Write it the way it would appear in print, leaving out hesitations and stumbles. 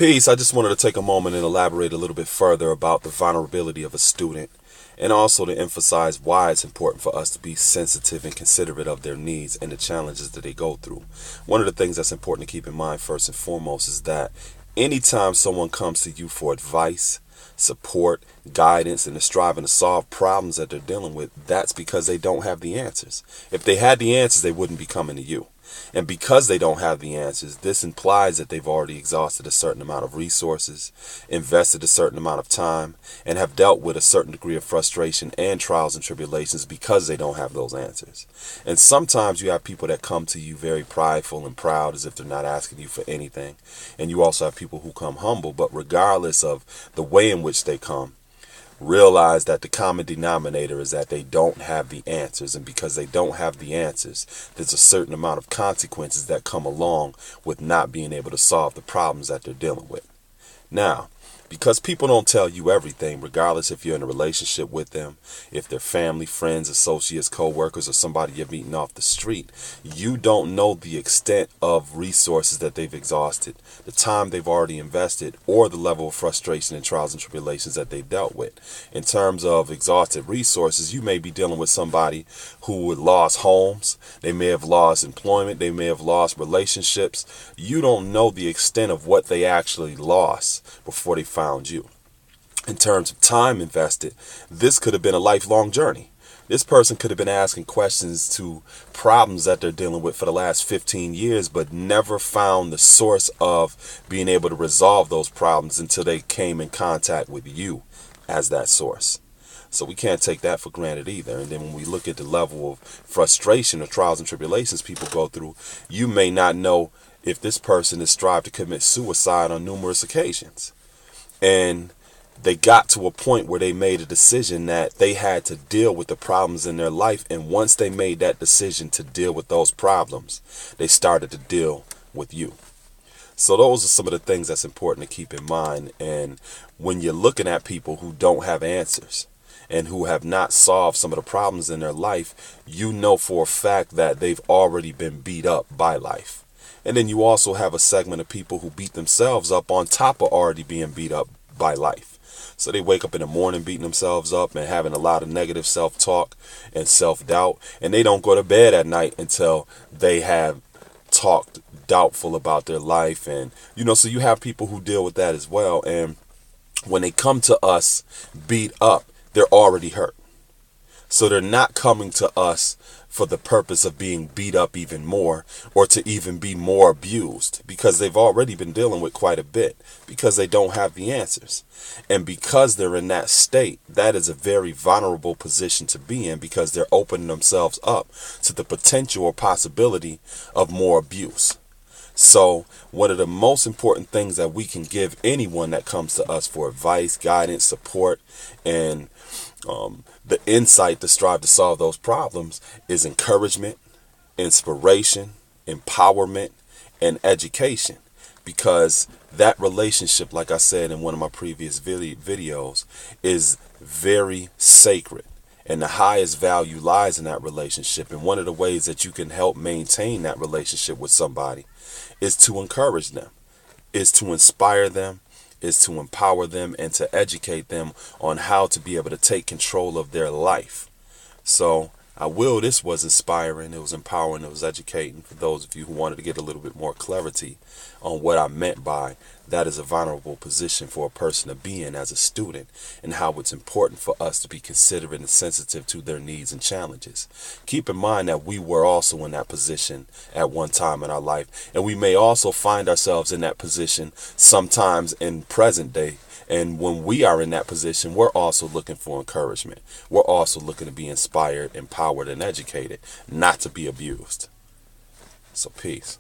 Peace. I just wanted to take a moment and elaborate a little bit further about the vulnerability of a student, and also to emphasize why it's important for us to be sensitive and considerate of their needs and the challenges that they go through. One of the things that's important to keep in mind first and foremost is that anytime someone comes to you for advice, support, guidance, and is striving to solve problems that they're dealing with, that's because they don't have the answers. If they had the answers, they wouldn't be coming to you. And because they don't have the answers, this implies that they've already exhausted a certain amount of resources, invested a certain amount of time, and have dealt with a certain degree of frustration and trials and tribulations because they don't have those answers. And sometimes you have people that come to you very prideful and proud as if they're not asking you for anything. And you also have people who come humble, but regardless of the way in which they come, realize that the common denominator is that they don't have the answers, and because they don't have the answers, there's a certain amount of consequences that come along with not being able to solve the problems that they're dealing with. Now, because people don't tell you everything, regardless if you're in a relationship with them, if they're family, friends, associates, co-workers, or somebody you're meeting off the street, you don't know the extent of resources that they've exhausted, the time they've already invested, or the level of frustration and trials and tribulations that they've dealt with. In terms of exhausted resources, you may be dealing with somebody who had lost homes, they may have lost employment, they may have lost relationships. You don't know the extent of what they actually lost before they found you. In terms of time invested, this could have been a lifelong journey. This person could have been asking questions to problems that they're dealing with for the last 15 years, but never found the source of being able to resolve those problems until they came in contact with you as that source. So we can't take that for granted either. And then when we look at the level of frustration or trials and tribulations people go through, you may not know if this person has strived to commit suicide on numerous occasions. And they got to a point where they made a decision that they had to deal with the problems in their life. And once they made that decision to deal with those problems, they started to deal with you. So those are some of the things that's important to keep in mind. And when you're looking at people who don't have answers and who have not solved some of the problems in their life, you know for a fact that they've already been beat up by life. And then you also have a segment of people who beat themselves up on top of already being beat up by life. So they wake up in the morning beating themselves up and having a lot of negative self-talk and self-doubt. And they don't go to bed at night until they have talked doubtful about their life. And, so you have people who deal with that as well. And when they come to us beat up, they're already hurt. So they're not coming to us for the purpose of being beat up even more or to even be more abused, because they've already been dealing with quite a bit, because they don't have the answers. And because they're in that state, that is a very vulnerable position to be in, because they're opening themselves up to the potential or possibility of more abuse. So one of the most important things that we can give anyone that comes to us for advice, guidance, support, and the insight to strive to solve those problems is encouragement, inspiration, empowerment, and education. Because that relationship, like I said in one of my previous videos, is very sacred. And the highest value lies in that relationship. And one of the ways that you can help maintain that relationship with somebody is to encourage them, is to inspire them, is to empower them, and to educate them on how to be able to take control of their life. So this was inspiring, it was empowering, it was educating for those of you who wanted to get a little bit more clarity on what I meant by that is a vulnerable position for a person to be in as a student, and how it's important for us to be considerate and sensitive to their needs and challenges. Keep in mind that we were also in that position at one time in our life, and we may also find ourselves in that position sometimes in present day. And when we are in that position, we're also looking for encouragement. We're also looking to be inspired, empowered, and educated, not to be abused. So peace.